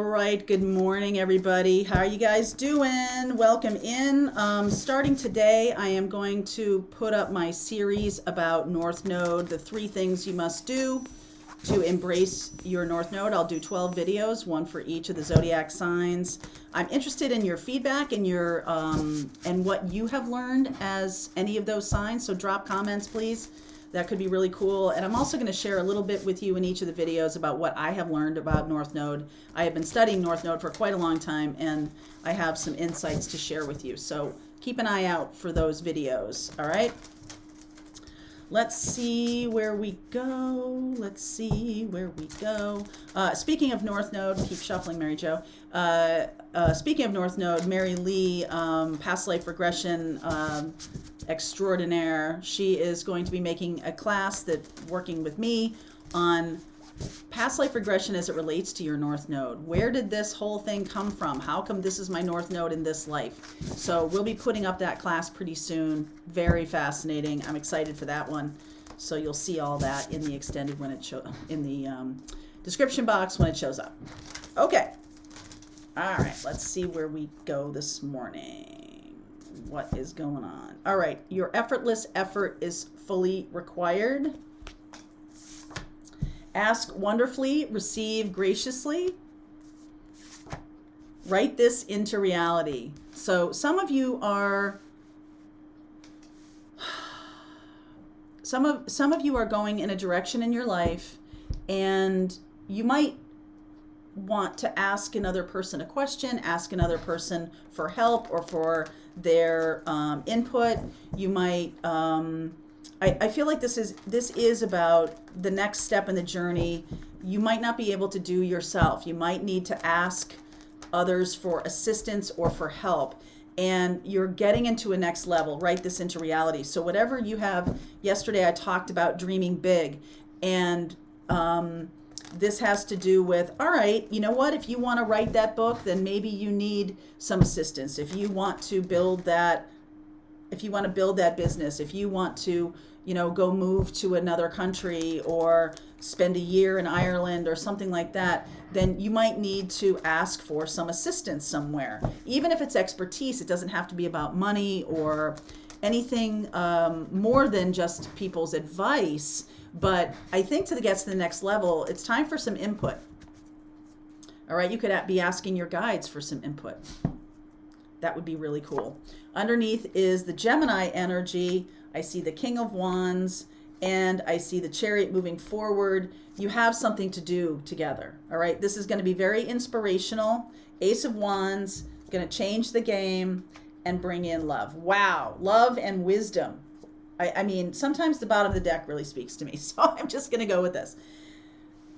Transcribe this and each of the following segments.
right, good morning, everybody. How are you guys doing? Welcome in. Starting today, I am going to put up my series about North Node, the 3 things you must do to embrace your North Node. I'll do 12 videos, one for each of the zodiac signs. I'm interested in your feedback and your and what you have learned as any of those signs, so drop comments, please. That could be really cool. And I'm also going to share a little bit with you in each of the videos about what I have learned about North Node. I have been studying North Node for quite a long time, and I have some insights to share with you. So keep an eye out for those videos, all right? Let's see where we go. Speaking of North Node, keep shuffling, Mary Jo. Speaking of North Node, Mary Lee, past life regression extraordinaire. She is going to be making a class working with me on past life regression as it relates to your North Node. Where did this whole thing come from? How come this is my North Node in this life? So we'll be putting up that class pretty soon. Very fascinating. I'm excited for that one. So you'll see all that in the extended when it in the description box when it shows up. Okay. All right. Let's see where we go this morning. What is going on? All right. Your effortless effort is fully required. Ask wonderfully, receive graciously. Write this into reality. So some of you are going in a direction in your life, and you might want to ask another person a question, ask another person for help or for their input. You might I feel like this is about the next step in the journey. You might not be able to do yourself. You might need to ask others for assistance or for help. And you're getting into a next level. Write this into reality. So whatever you have, yesterday I talked about dreaming big. And this has to do with, all right, you know what? If you want to write that book, then maybe you need some assistance. If you want to build that business, if you want to, go move to another country or spend a year in Ireland or something like that, then you might need to ask for some assistance somewhere. Even if it's expertise, it doesn't have to be about money or anything more than just people's advice. But I think to get to the next level, it's time for some input. All right, you could be asking your guides for some input. That would be really cool. Underneath is the Gemini energy. I see the King of Wands, and I see the Chariot moving forward. You have something to do together. All right, this is going to be very inspirational. Ace of Wands, going to change the game and bring in love. Wow, love and wisdom. I mean, sometimes the bottom of the deck really speaks to me, so I'm just going to go with this.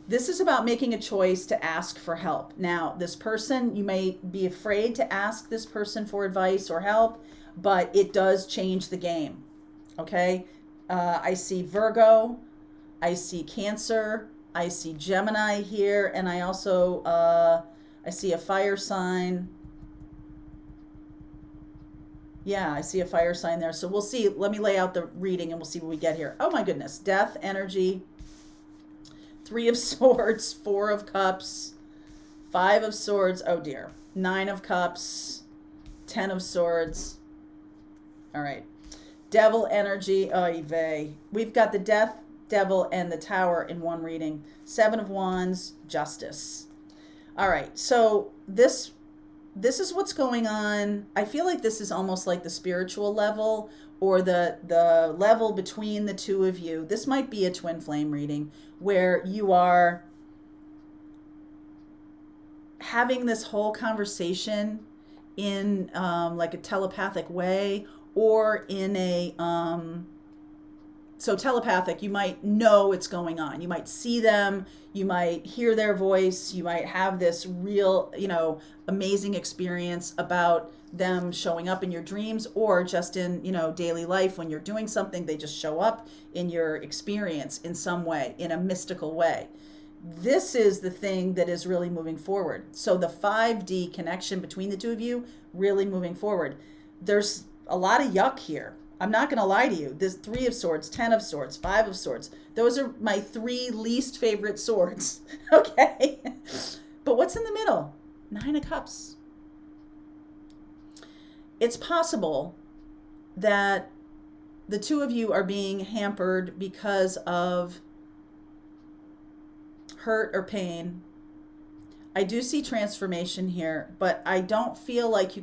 This is about making a choice to ask for help. Now, this person, you may be afraid to ask this person for advice or help, but it does change the game, okay? I see Virgo, I see Cancer, I see Gemini here, and I also, I see a fire sign. Yeah, I see a fire sign there. So we'll see. Let me lay out the reading and we'll see what we get here. Oh my goodness. Death energy. 3 of Swords, 4 of Cups, 5 of Swords. Oh dear. 9 of Cups, 10 of Swords. All right. Devil energy. Oy vey. We've got the Death, Devil, and the Tower in one reading. 7 of Wands, Justice. All right. So this is what's going on. I feel like this is almost like the spiritual level or the level between the two of you. This might be a twin flame reading where you are having this whole conversation in like a telepathic way or in a so telepathic, you might know what's going on. You might see them, you might hear their voice, you might have this real, amazing experience about them showing up in your dreams or just in, daily life when you're doing something, they just show up in your experience in some way, in a mystical way. This is the thing that is really moving forward. So the 5D connection between the two of you, really moving forward. There's a lot of yuck here. I'm not going to lie to you. This 3 of Swords, 10 of Swords, 5 of Swords. Those are my 3 least favorite swords. Okay. But what's in the middle? Nine of Cups. It's possible that the two of you are being hampered because of hurt or pain. I do see transformation here, but I don't feel like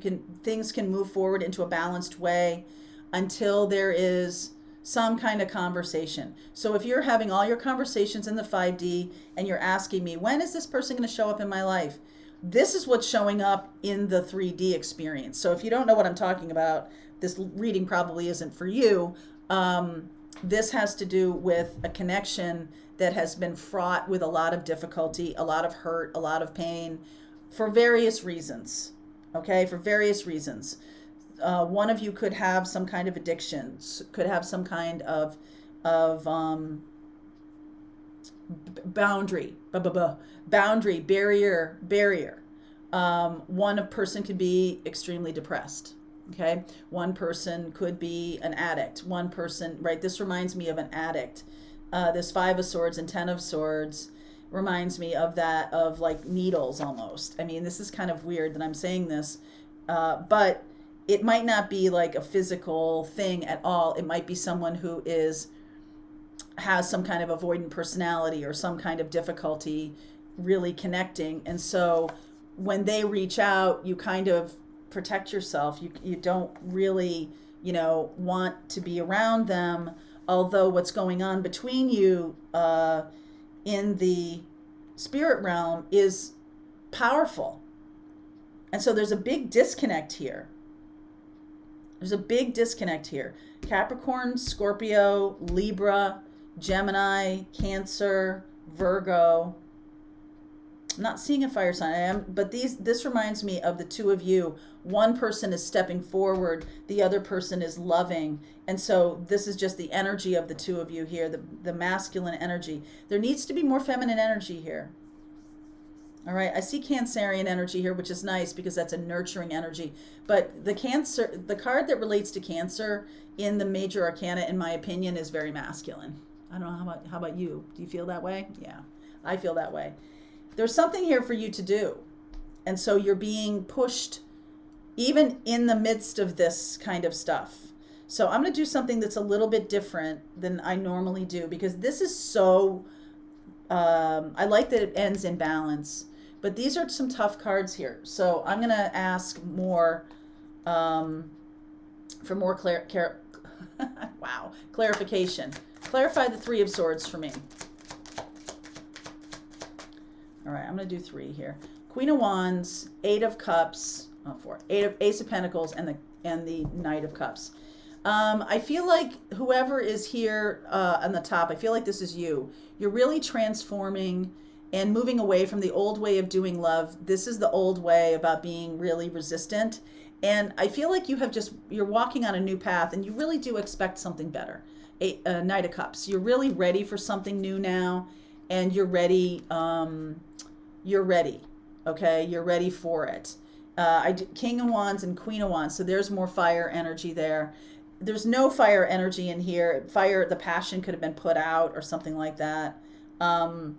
things can move forward into a balanced way until there is some kind of conversation. So if you're having all your conversations in the 5D and you're asking me, when is this person going to show up in my life? This is what's showing up in the 3D experience. So if you don't know what I'm talking about, this reading probably isn't for you. This has to do with a connection that has been fraught with a lot of difficulty, a lot of hurt, a lot of pain, for various reasons. Okay, for various reasons. One of you could have some kind of addictions, could have some kind of boundary, barrier. One person could be extremely depressed. Okay, one person could be an addict. One person, right? This reminds me of an addict. This 5 of Swords and 10 of Swords reminds me of that, of like needles almost. I mean, this is kind of weird that I'm saying this, but it might not be like a physical thing at all. It might be someone who has some kind of avoidant personality or some kind of difficulty really connecting. And so when they reach out, you kind of protect yourself. You don't really, want to be around them. Although what's going on between you in the spirit realm is powerful. And so there's a big disconnect here. Capricorn, Scorpio, Libra, Gemini, Cancer, Virgo. I'm not seeing a fire sign, but this reminds me of the two of you. One person is stepping forward, the other person is loving. And so this is just the energy of the two of you here, the masculine energy. There needs to be more feminine energy here. All right, I see Cancerian energy here, which is nice because that's a nurturing energy. But the card that relates to Cancer in the major arcana, in my opinion, is very masculine. I don't know, how about you? Do you feel that way? Yeah, I feel that way. There's something here for you to do. And so you're being pushed even in the midst of this kind of stuff. So I'm going to do something that's a little bit different than I normally do, because this is so, I like that it ends in balance, but these are some tough cards here. So I'm going to ask more, for more clarification. Clarify the 3 of Swords for me. All right, I'm going to do 3 here. Queen of Wands, 8 of Cups, 4, Ace of Pentacles, and the Knight of Cups. I feel like whoever is here on the top, I feel like this is you. You're really transforming and moving away from the old way of doing love. This is the old way about being really resistant. And I feel like you're walking on a new path, and you really do expect something better. Knight of Cups. You're really ready for something new now, and you're ready. Okay, you're ready for it. King of Wands and Queen of Wands, so there's more fire energy there. There's no fire energy in here. The passion could have been put out or something like that. In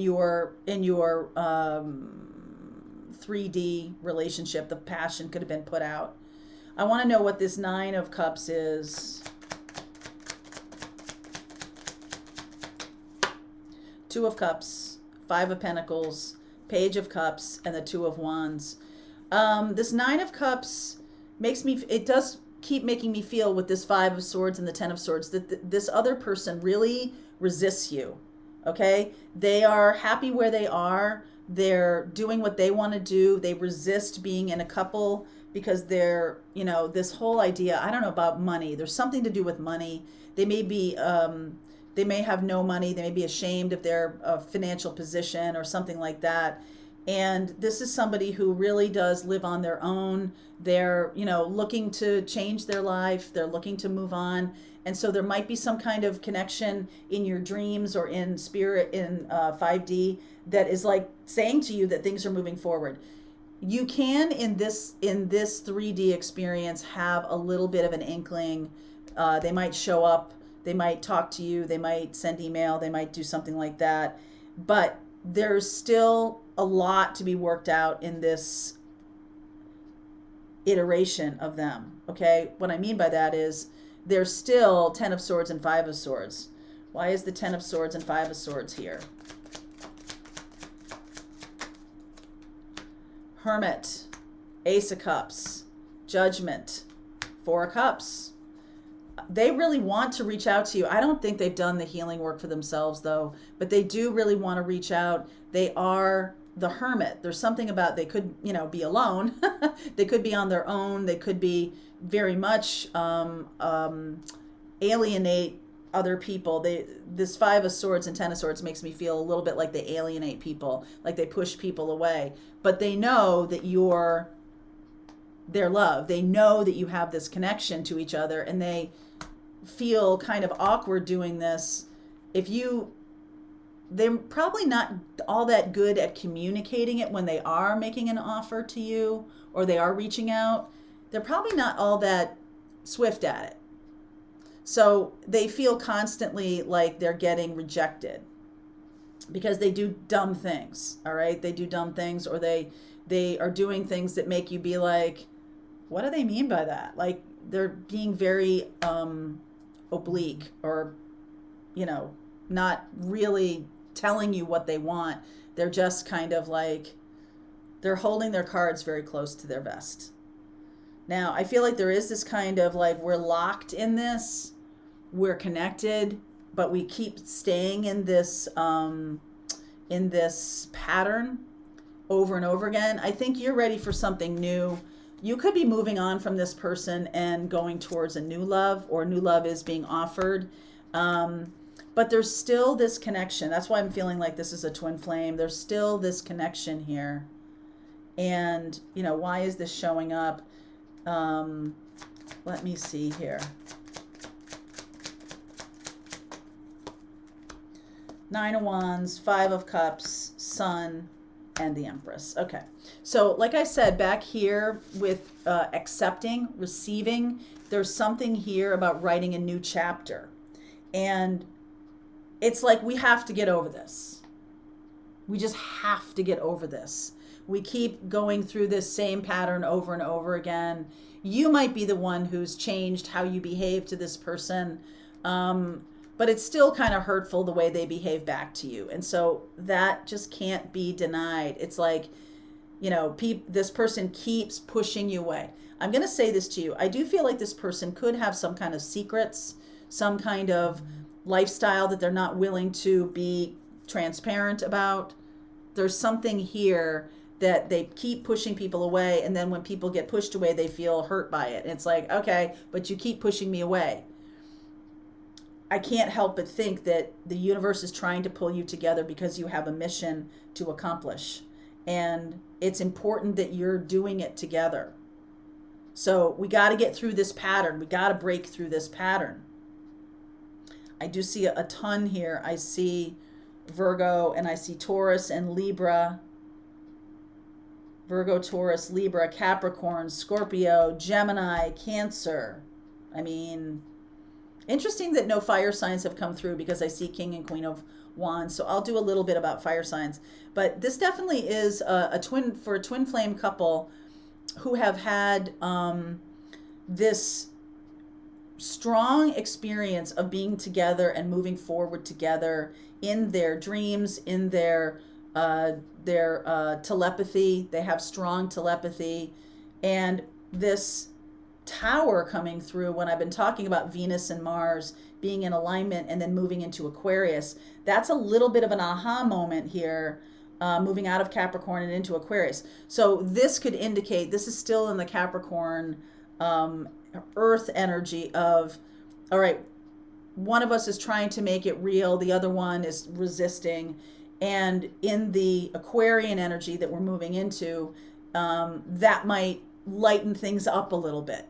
your 3D relationship, the passion could have been put out. I want to know what this 9 of Cups is. 2 of Cups, 5 of Pentacles, Page of Cups, and the 2 of Wands. This 9 of Cups it does keep making me feel with this 5 of Swords and the 10 of Swords that this other person really resists you. Okay? They are happy where they are. They're doing what they want to do. They resist being in a couple because they're, this whole idea, I don't know about money. There's something to do with money. They may be, they may have no money. They may be ashamed of their financial position or something like that. And this is somebody who really does live on their own. They're, looking to change their life. They're looking to move on. And so there might be some kind of connection in your dreams or in spirit in 5D that is like saying to you that things are moving forward. You can, in this 3D experience, have a little bit of an inkling. They might show up. They might talk to you. They might send email. They might do something like that. But there's still a lot to be worked out in this iteration of them. Okay, what I mean by that is there's still 10 of Swords and 5 of Swords. Why is the 10 of Swords and 5 of Swords here? Hermit, Ace of Cups, Judgment, 4 of Cups. They really want to reach out to you. I don't think they've done the healing work for themselves though, but they do really want to reach out. They are the Hermit. There's something about, they could, be alone. They could be on their own. They could be very much alienate other people. This 5 of Swords and 10 of Swords makes me feel a little bit like they alienate people, like they push people away. But they know that you're their love. They know that you have this connection to each other, and they feel kind of awkward doing this. They're probably not all that good at communicating it when they are making an offer to you or they are reaching out. They're probably not all that swift at it. So they feel constantly like they're getting rejected because they do dumb things. All right. They do dumb things, or they are doing things that make you be like, what do they mean by that? Like they're being very oblique, or, not really telling you what they want. They're just kind of like, they're holding their cards very close to their vest. Now, I feel like there is this kind of like, we're locked in this, we're connected, but we keep staying in this pattern over and over again. I think you're ready for something new. You could be moving on from this person and going towards a new love, or new love is being offered. But there's still this connection. That's why I'm feeling like this is a twin flame. There's still this connection here. And, why is this showing up? Let me see here. 9 of Wands, 5 of Cups, Sun, and the Empress. Okay. So like I said, back here with accepting, receiving, there's something here about writing a new chapter. And it's like, we have to get over this. We just have to get over this. We keep going through this same pattern over and over again. You might be the one who's changed how you behave to this person. But it's still kind of hurtful the way they behave back to you. And so that just can't be denied. It's like, this person keeps pushing you away. I'm going to say this to you. I do feel like this person could have some kind of secrets, some kind of lifestyle that they're not willing to be transparent about. There's something here that they keep pushing people away. And then when people get pushed away, they feel hurt by it. And it's like, okay, but you keep pushing me away. I can't help but think that the universe is trying to pull you together because you have a mission to accomplish. And it's important that you're doing it together. So we got to get through this pattern. We got to break through this pattern. I do see a ton here. I see Virgo, and I see Taurus and Libra. Virgo, Taurus, Libra, Capricorn, Scorpio, Gemini, Cancer. I mean, interesting that no fire signs have come through, because I see King and Queen of Wands. So I'll do a little bit about fire signs. But this definitely is a twin flame couple who have had this strong experience of being together and moving forward together in their dreams, in their telepathy. They have strong telepathy. And this Tower coming through, when I've been talking about Venus and Mars being in alignment and then moving into Aquarius, that's a little bit of an aha moment here, moving out of Capricorn and into Aquarius. So this could indicate this is still in the Capricorn earth energy of, all right, one of us is trying to make it real, the other one is resisting. And in the Aquarian energy that we're moving into, that might lighten things up a little bit.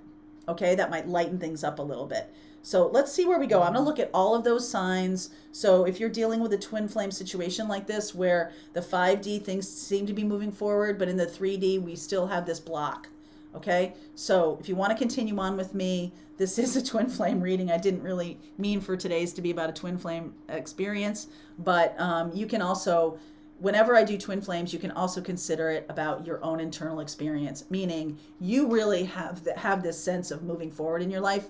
Okay, that might lighten things up a little bit. So let's see where we go. I'm going to look at all of those signs. So if you're dealing with a twin flame situation like this, where the 5D things seem to be moving forward, but in the 3D, we still have this block. Okay, so if you want to continue on with me, this is a twin flame reading. I didn't really mean for today's to be about a twin flame experience, but you can also whenever I do twin flames, you can also consider it about your own internal experience, meaning you really have this sense of moving forward in your life,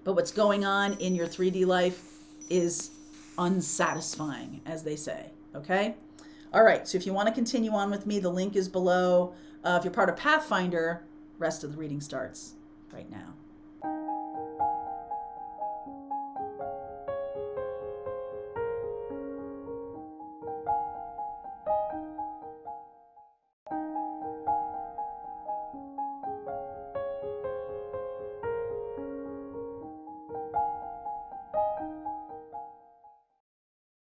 but what's going on in your 3D life is unsatisfying, as they say. Okay? All right, so if you want to continue on with me, the link is below. If you're part of Pathfinder, rest of the reading starts right now.